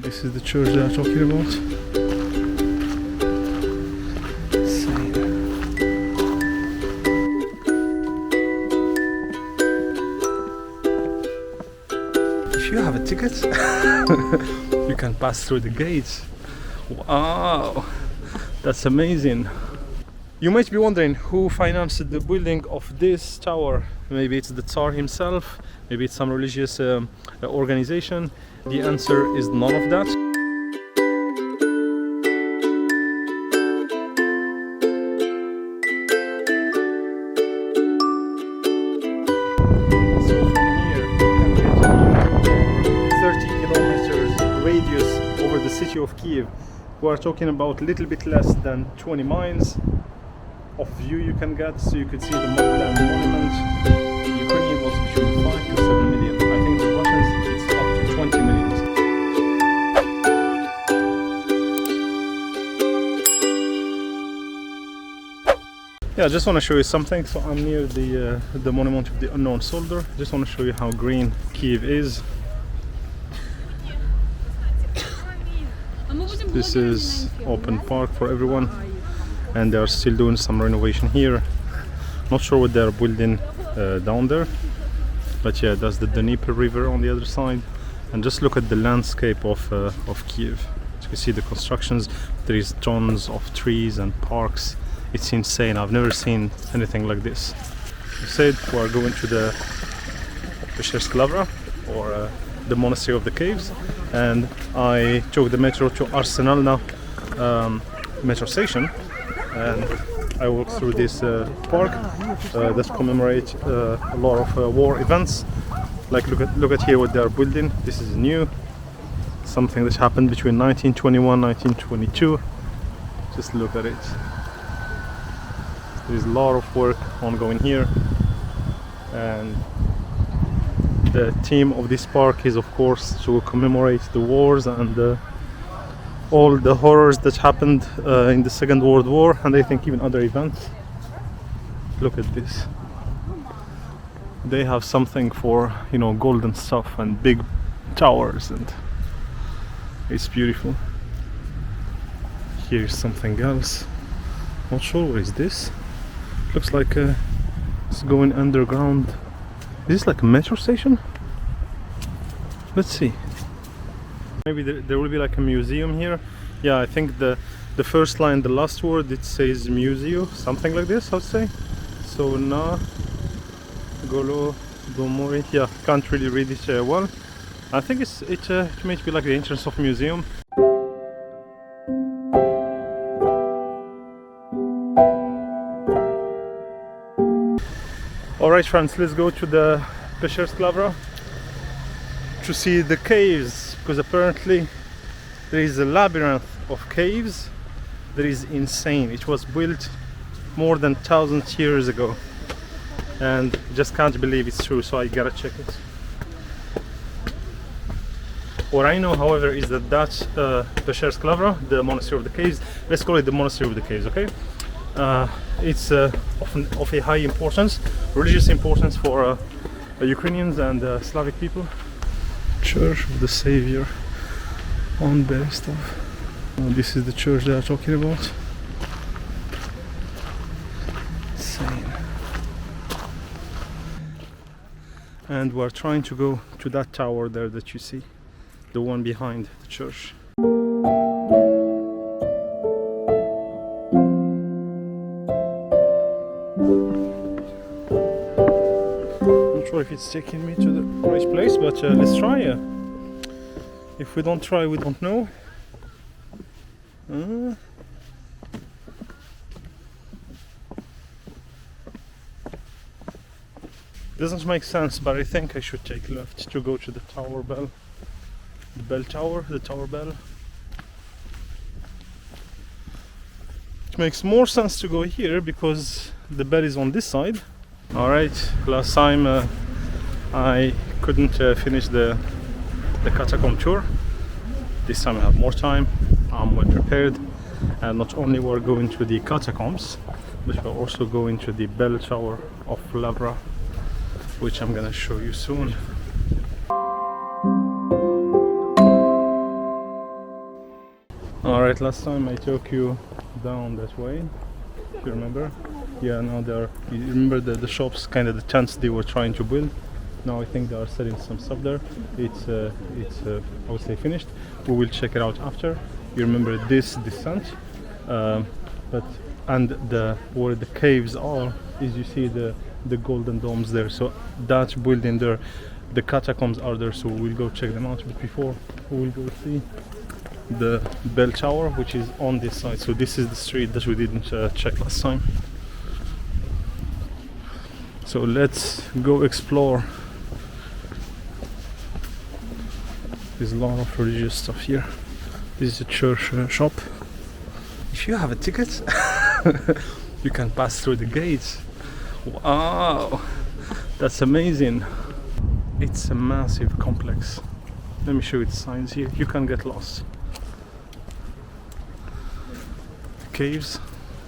This is the church they are talking about. Insane. If you have a ticket, you can pass through the gates. Wow, that's amazing. You might be wondering who financed the building of this tower. Maybe it's the Tsar himself, maybe it's some religious organization. The answer is none of that. So from here you can get 30 kilometers radius over the city of Kiev. We are talking about a little bit less than 20 miles of view you can get, so you could see the Motherland Monument. The Ukrainian was between 5 to 7 million. I think the Russians, it's up to 20 million. Yeah, I just want to show you something. So I'm near the monument of the unknown soldier. Just want to show you how green Kiev is. This is open park for everyone, and they are still doing some renovation here. Not sure what they are building down there, but yeah, that's the Dnieper river on the other side. And just look at the landscape of Kiev. As you can see the constructions, there is tons of trees and parks. It's insane. I've never seen anything like this. We said we are going to the Pechersk Lavra, or the Monastery of the Caves, and I took the metro to Arsenalna metro station, and I walked through this park that commemorates a lot of war events. Like look at here what they are building. This is new, something that happened between 1921 1922. Just look at it. There is a lot of work ongoing here, and the theme of this park is, of course, to commemorate the wars and all the horrors that happened in the Second World War, and I think even other events. Look at this. They have something for, you know, golden stuff and big towers, and it's beautiful. Here's something else. Not sure what is this. Looks like it's going underground. Is this like a metro station? Let's see. Maybe there will be like a museum here. Yeah, I think the first line, the last word, it says museum, something like this, I would say. So na golo domori. Yeah, can't really read it well. I think it might be like the entrance of museum. Alright friends, let's go to the Pechersk Lavra to see the caves, because apparently there is a labyrinth of caves that is insane. It was built more than 1,000 years ago, and just can't believe it's true, so I gotta check it. What I know, however, is that Pechersk Lavra, the Monastery of the Caves, let's call it the Monastery of the Caves, okay? It's of a high importance, religious importance for Ukrainians and Slavic people. Church of the Savior on Berestov. This is the church they are talking about. Insane. And we're trying to go to that tower there that you see, the one behind the church. If it's taking me to the right place, but let's try. If we don't try, we don't know. Doesn't make sense, but I think I should take left to go to the tower bell. The bell tower, the tower bell. It makes more sense to go here because the bell is on this side. Alright, last time I couldn't finish the catacomb tour. This time I have more time, I'm well prepared, and not only we're going to the catacombs, but we're also going to the bell tower of Lavra, which I'm gonna show you soon. Alright, last time I took you down that way, if you remember. Yeah, now you remember the shops, kind of the tents they were trying to build. Now I think they are selling some stuff there. It's I would say finished. We will check it out after. You remember this descent, where the caves are is, you see the golden domes there. So that building there, the catacombs are there. So we'll go check them out. But before, we will go see the bell tower, which is on this side. So this is the street that we didn't check last time. So let's go explore. There's a lot of religious stuff here. This is a church shop. If you have a ticket, you can pass through the gates. Wow, that's amazing. It's a massive complex. Let me show you the signs here. You can get lost. Caves.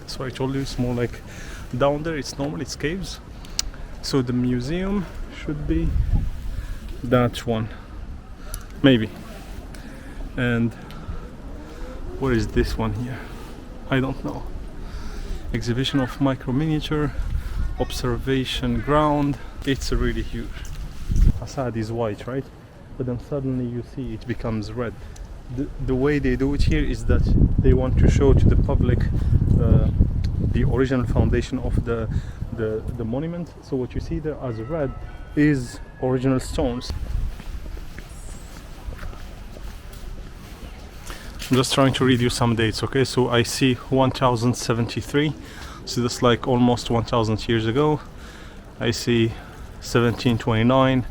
That's why I told you it's more like down there. It's normal. It's caves. So the museum should be that one. Maybe. And what is this one here? I don't know. Exhibition of micro miniature, observation ground. It's really huge. Facade is white, right? But then suddenly you see it becomes red. The way they do it here is that they want to show to the public the original foundation of the monument. So what you see there as red is original stones. I'm just trying to read you some dates, okay? So I see 1073, so that's like almost 1000 years ago. I see 1729,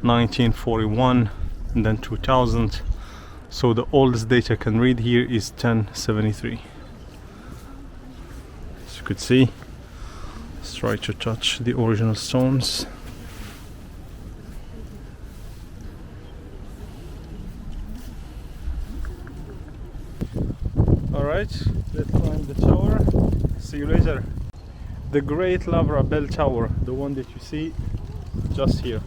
1941, and then 2000. So the oldest date I can read here is 1073. As you could see, let's try to touch the original stones. Alright, let's climb the tower. See you later. The Great Lavra Bell Tower, the one that you see just here.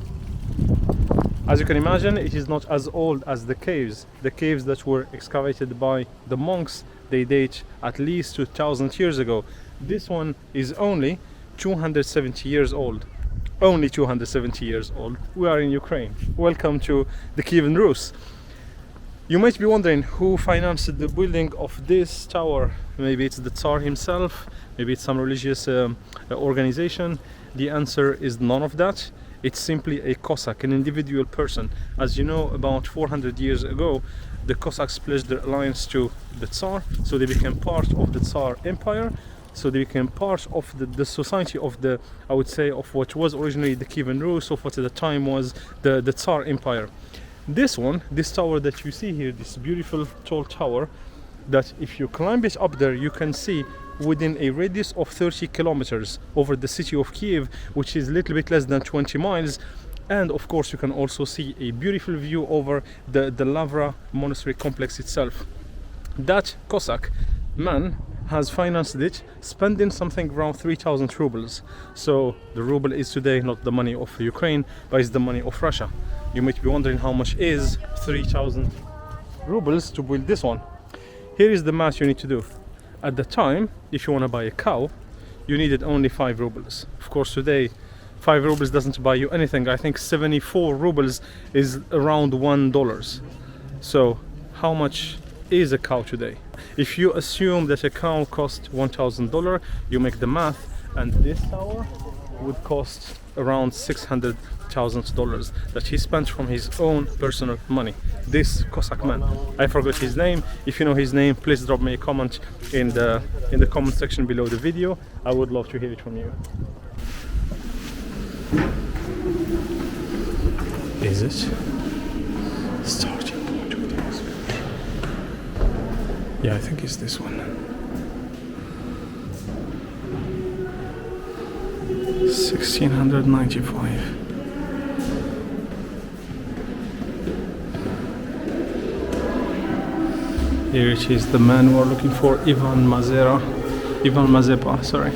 As you can imagine, it is not as old as the caves. The caves that were excavated by the monks, they date at least 2000 years ago. This one is only 270 years old. Only 270 years old. We are in Ukraine. Welcome to the Kievan Rus. You might be wondering who financed the building of this tower. Maybe it's the Tsar himself, maybe it's some religious organization. The answer is none of that. It's simply a Cossack, an individual person. As you know, about 400 years ago, the Cossacks pledged their alliance to the Tsar, so they became part of the Tsar Empire. So they became part of the society of I would say, of what was originally the Kievan Rus, of what at the time was the Tsar Empire. This tower that you see here, this beautiful tall tower, that if you climb it up there, you can see within a radius of 30 kilometers over the city of Kiev, which is a little bit less than 20 miles. And of course, you can also see a beautiful view over the Lavra Monastery complex itself. That Cossack man has financed it, spending something around 3,000 rubles. So the ruble is today not the money of Ukraine, but it's the money of Russia. You might be wondering how much is 3,000 rubles to build this one. Here is the math you need to do. At the time, if you want to buy a cow, you needed only 5 rubles. Of course, today 5 rubles doesn't buy you anything. I think 74 rubles is around $1. So how much is a cow today? If you assume that a cow costs $1,000, you make the math, and this tower would cost around $600,000 that he spent from his own personal money. This Cossack man, I forgot his name. If you know his name, please drop me a comment in the comment section below the video. I would love to hear it from you. Is it starting point of the exhibition? Yeah, I think it's this one. 1695. Here it is, the man we're looking for, Ivan Mazepa, sorry.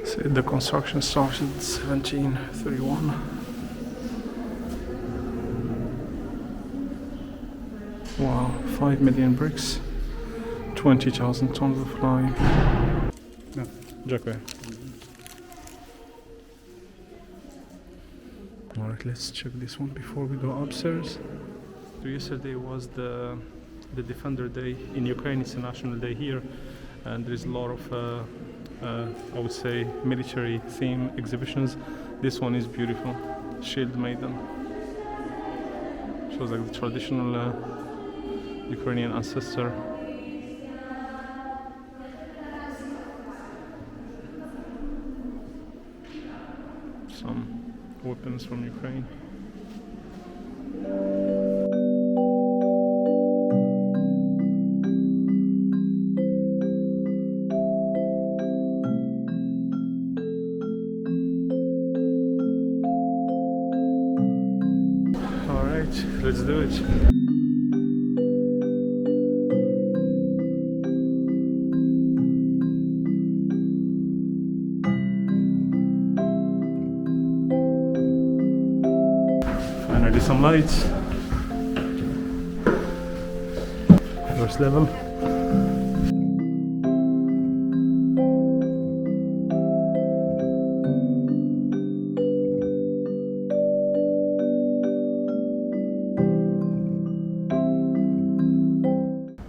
So the construction started in 1731. Wow, 5 million bricks, 20,000 tons of lime. No, dziękuję. Alright, let's check this one before we go upstairs. So yesterday was the Defender Day in Ukraine. It's a national day here, and there's a lot of I would say military theme exhibitions. This one is beautiful. Shield Maiden. Shows like the traditional Ukrainian ancestor. Some weapons from Ukraine. Alright, let's do it. Finally some lights. First level.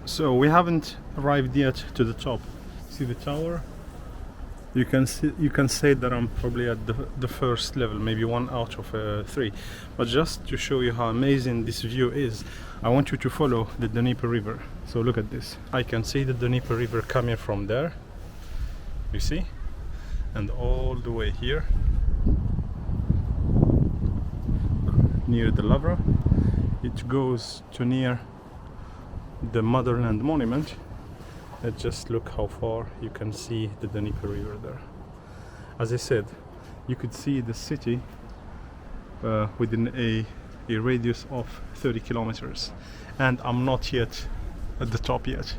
So we haven't arrived yet to the top. See the tower? You can say that I'm probably at the first level, maybe 1 out of 3. But just to show you how amazing this view is, I want you to follow the Dnieper river. So look at this. I can see the Dnieper river coming from there. You see? And all the way here, near the Lavra. It goes to near the Motherland Monument. Let's just look how far you can see the Dnieper river there. As I said, you could see the city within a radius of 30 kilometers, and I'm not yet at the top yet.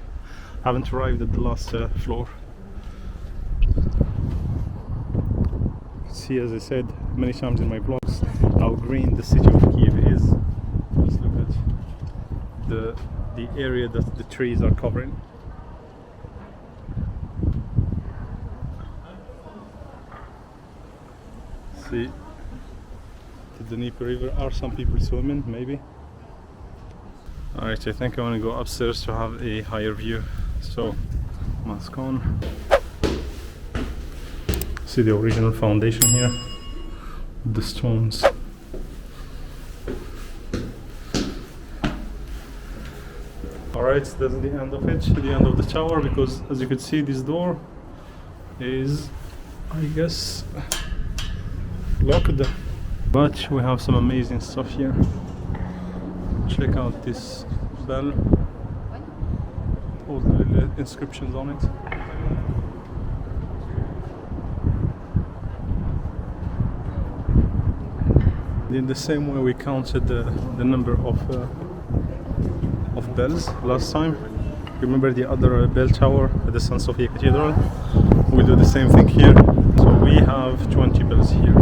Haven't arrived at the last floor. See, as I said many times in my vlogs, how green the city of Kiev is. Just look at the area that the trees are covering. See the Dnieper river. Are some people swimming? Maybe. Alright, I think I want to go upstairs to have a higher view. So, mask on. See the original foundation here. The stones. Alright, that's the end of it, the end of the tower, because as you can see, this door is, I guess, locked. But we have some amazing stuff here. Check out this bell. All the little inscriptions on it. In the same way we counted the number of bells last time. Remember the other bell tower at the St. Sophia Cathedral? We'll do the same thing here. So we have 20 bells here.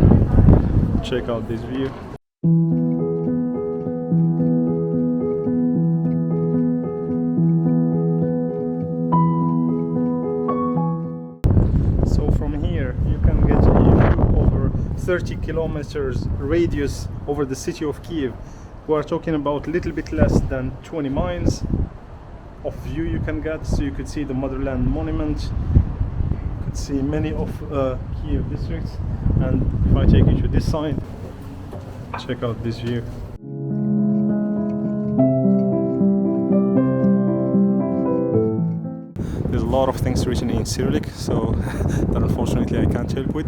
Check out this view. So from here you can get a view over 30 kilometers radius over the city of Kiev. We are talking about a little bit less than 20 miles of view you can get. So you could see the Motherland Monument, you could see many of Kiev districts, and if I take you to this side, check out this view. There's a lot of things written in Cyrillic, so that unfortunately I can't help with.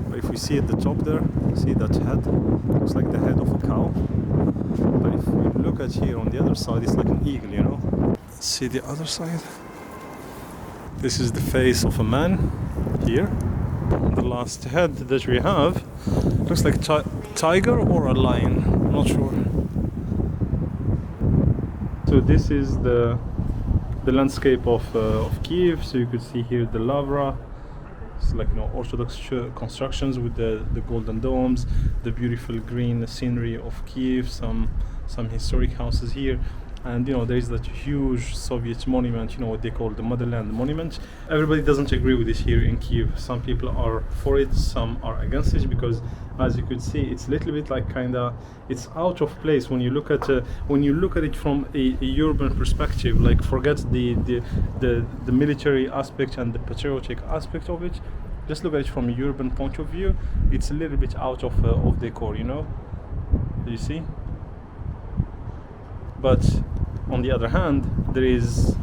But if we see at the top there, see that head? Looks like the head of a cow. But if we look at here on the other side, it's like an eagle, you know. See the other side? This is the face of a man here. The last head that we have looks like a tiger or a lion, I'm not sure. So this is the landscape of Kiev. So you could see here the Lavra. It's like, you know, Orthodox constructions with the golden domes, the beautiful green scenery of Kiev, some historic houses here. And you know, there is that huge Soviet monument, you know, what they call the Motherland Monument. Everybody doesn't agree with this here in Kiev. Some people are for it, some are against it, because as you could see, it's a little bit like kinda, it's out of place when you look at it from a urban perspective. Like, forget the military aspect and the patriotic aspect of it. Just look at it from a urban point of view. It's a little bit out of decor, you know. You see? But on the other hand, there is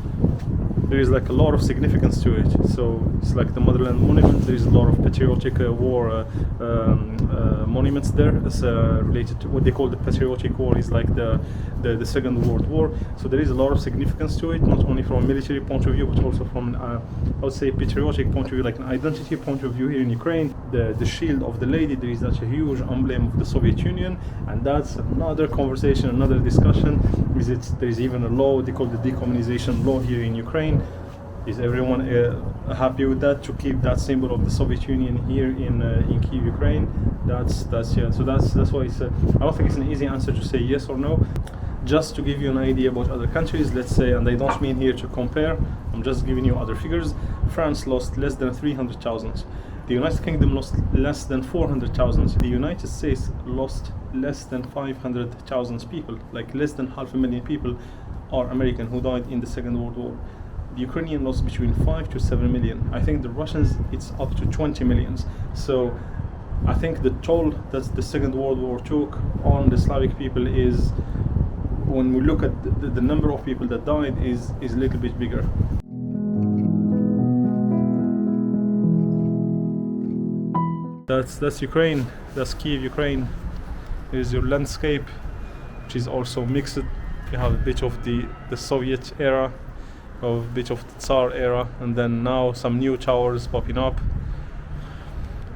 like a lot of significance to it. So it's like the Motherland Monument. There is a lot of patriotic war monuments there. It's related to what they call the Patriotic War. Is like the Second World War. So there is a lot of significance to it, not only from a military point of view, but also from I would say patriotic point of view, like an identity point of view. Here in Ukraine, the shield of the lady, there is such a huge emblem of the Soviet Union, and that's another conversation, another discussion. There is even a law they call the decommunization law here in Ukraine. Is everyone happy with that, to keep that symbol of the Soviet Union here in Kiev, Ukraine? That's yeah. So that's why it's I don't think it's an easy answer to say yes or no. Just to give you an idea about other countries, let's say, and I don't mean here to compare, I'm just giving you other figures. France lost less than 300,000. The United Kingdom lost less than 400,000. The United States lost less than 500,000 people, like less than 500,000 people are American who died in the Second World War. The Ukrainian lost between 5 to 7 million. I think the Russians, it's up to 20 millions. So I think the toll that the Second World War took on the Slavic people is, when we look at the number of people that died, is a little bit bigger. That's Ukraine. That's Kiev, Ukraine. Here's your landscape, which is also mixed. You have a bit of the Soviet era, of a bit of the Tsar era, and then now some new towers popping up.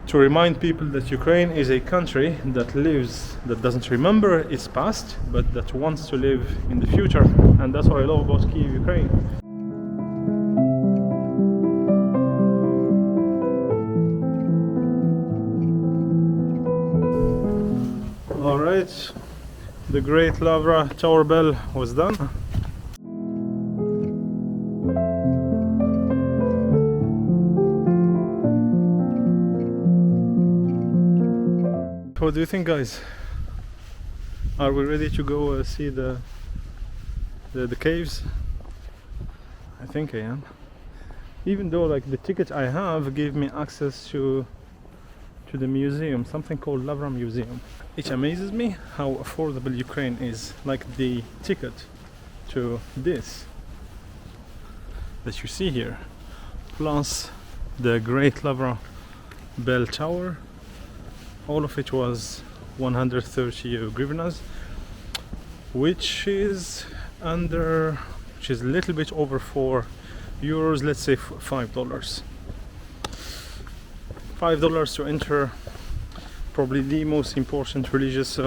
To remind people that Ukraine is a country that doesn't remember its past, but that wants to live in the future. And that's what I love about Kiev, Ukraine. Alright, the great Lavra Tower Bell was done. What do you think, guys? Are we ready to go see the caves? I think I am. Even though like the ticket I have gave me access to the museum, something called Lavra Museum. It amazes me how affordable Ukraine is. Like the ticket to this that you see here, plus the Great Lavra Bell Tower, all of it was 130 hryvnias, which is a little bit over €4, let's say $5. $5 to enter probably the most important religious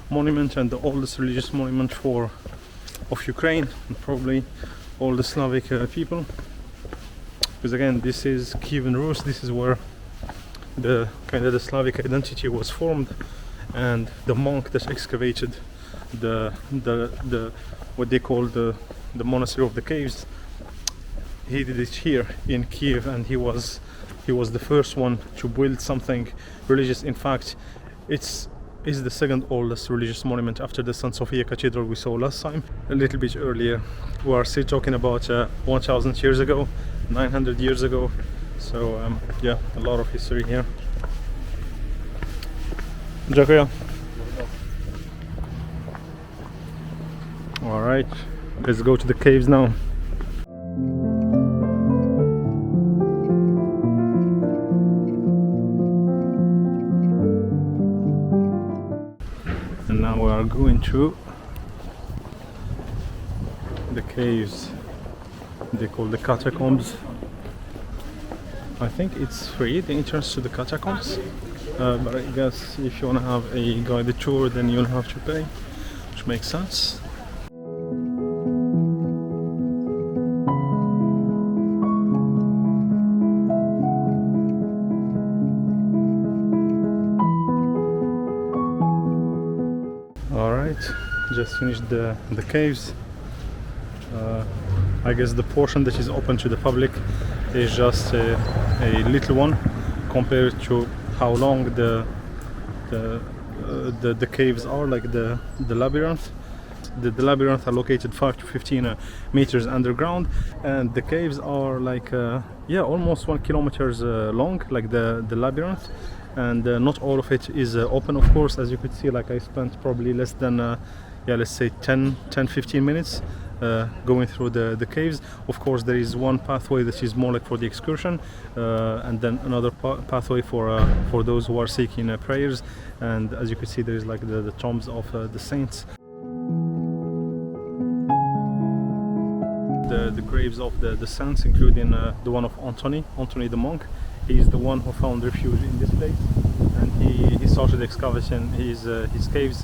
monument and the oldest religious monument of Ukraine, and probably all the Slavic people. Because again, this is Kievan Rus. This is where the Slavic identity was formed, and the monk that excavated the what they call the Monastery of the Caves, he did it here in Kiev, and he was the first one to build something religious. In fact, it's the second oldest religious monument after the St. Sophia Cathedral we saw last time, a little bit earlier. We are still talking about 1000 years ago, 900 years ago. So yeah, a lot of history here. Dziękuję. All right, let's go to the caves now. And now we are going to the caves. They call the catacombs. I think it's free, the entrance to the catacombs, but I guess if you want to have a guided tour, then you'll have to pay, which makes sense. Alright, just finished the caves. I guess the portion that is open to the public is just a little one compared to how long the caves are, like the labyrinth. The labyrinth are located 5 to 15 meters underground, and the caves are like almost 1 kilometers long, like the labyrinth, and not all of it is open, of course. As you could see, like I spent probably less than let's say 10-15 minutes going through the caves. Of course, there is one pathway that is more like for the excursion, and then another pathway for those who are seeking prayers. And as you can see, there is like the tombs of the saints. The graves of the saints, including the one of Antony the monk. He is the one who found refuge in this place, and he started excavating his caves.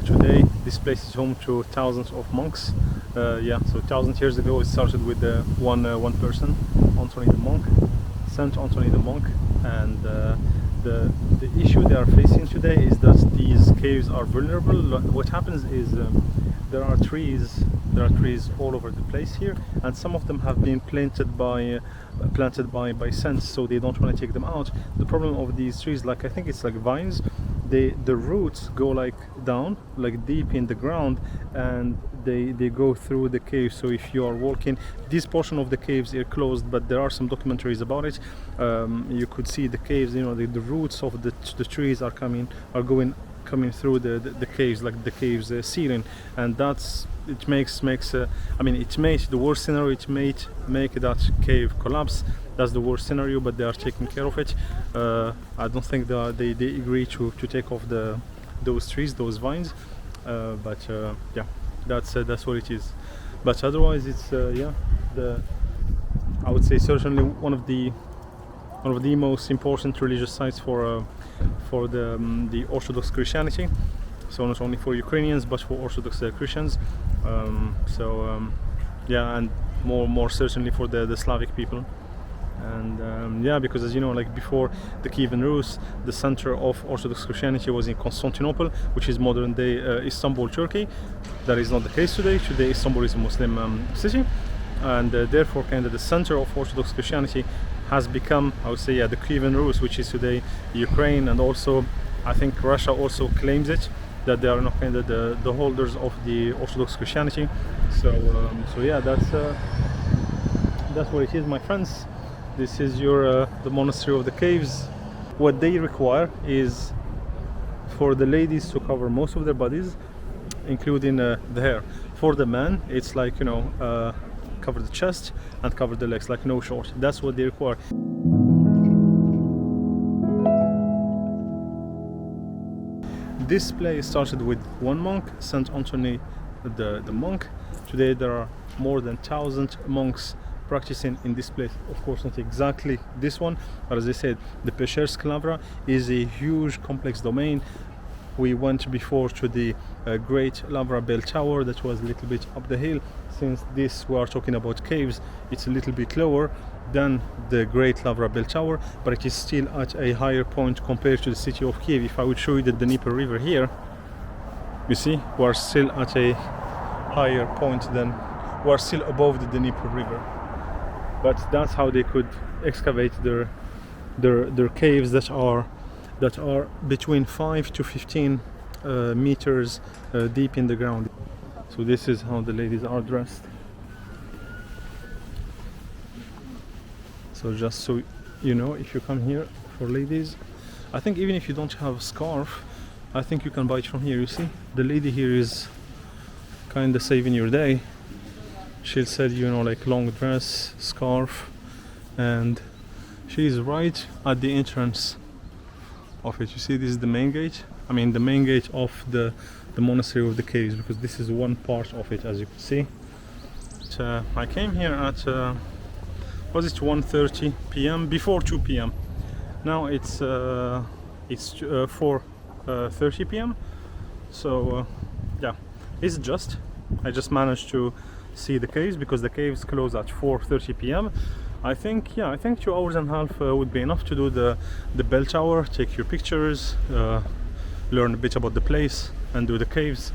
Today, this place is home to thousands of monks. So 1,000 years ago, it started with one person, Antony the monk, Saint Antony the monk, and the issue they are facing today is that these caves are vulnerable. What happens is there are trees all over the place here, and some of them have been planted by saints, so they don't want to take them out. The problem of these trees, like I think it's like vines, the roots go like down, like deep in the ground, and they go through the cave. So if you are walking, this portion of the caves are closed, but there are some documentaries about it. You could see the caves, you know, the roots of the trees are coming through the caves, like the caves ceiling, and it makes the worst scenario. It may make that cave collapse. That's the worst scenario, but they are taking care of it. I don't think they agree to take off those trees, those vines, but that's what it is. But otherwise, it's I would say certainly one of the most important religious sites for the Orthodox Christianity. So not only for Ukrainians but for Orthodox Christians. And more certainly for the Slavic people. And because as you know, like before the Kievan Rus, the center of Orthodox Christianity was in Constantinople, which is modern day Istanbul, Turkey. That is not the case today. Today Istanbul is a Muslim city, and therefore kind of the center of Orthodox Christianity has become, I would say, the Kievan Rus, which is today Ukraine, and also I think Russia also claims it, that they are not kind of the holders of the Orthodox Christianity. That's what it is, my friends. This is the Monastery of the Caves. What they require is for the ladies to cover most of their bodies, including the hair. For the men, it's like, you know, cover the chest and cover the legs, like no shorts. That's what they require. This place started with one monk, Saint Antony the monk. Today there are more than 1,000 monks practicing in this place. Of course not exactly this one, but as I said, the Pechersk Lavra is a huge complex domain. We went before to the great Lavra bell tower that was a little bit up the hill. Since this we are talking about caves, it's a little bit lower than the great Lavra bell tower, but it is still at a higher point compared to the city of Kiev. If I would show you the Dnieper river here, you see we are still at a higher point than we are still above the Dnieper river. But that's how they could excavate their caves that are between 5 to 15 meters deep in the ground. So this is how the ladies are dressed. So just so you know, if you come here for ladies, I think even if you don't have a scarf, I think you can buy it from here. You see, the lady here is kind of saving your day. She'll sell you, like long dress, scarf, and she's right at the entrance of it. You see, this is the main gate. I mean, the main gate of the Monastery of the Caves, because this is one part of it, as you can see. I came here at was it 1:30 p.m. before 2 p.m. Now it's 4:30 p.m. So it's I just managed to see the caves, because the caves close at 4:30 p.m. I think 2 hours and a half would be enough to do the bell tower, take your pictures, learn a bit about the place, and do the caves.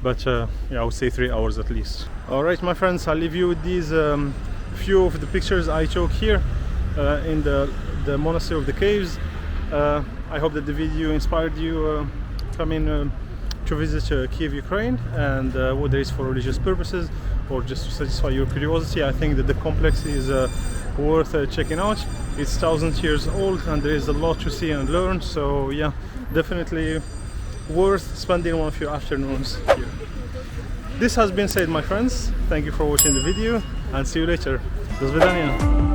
but yeah, I would say 3 hours at least. All right, my friends, I'll leave you with these few of the pictures I took here in the Monastery of the Caves. I hope that the video inspired you coming to visit Kiev, Ukraine, and whether it's for religious purposes or just to satisfy your curiosity. I think that the complex is worth checking out. It's 1,000 years old and there is a lot to see and learn, so yeah, definitely worth spending one of your afternoons here. This has been said, my friends. Thank you for watching the video and see you later. Do svidaniya.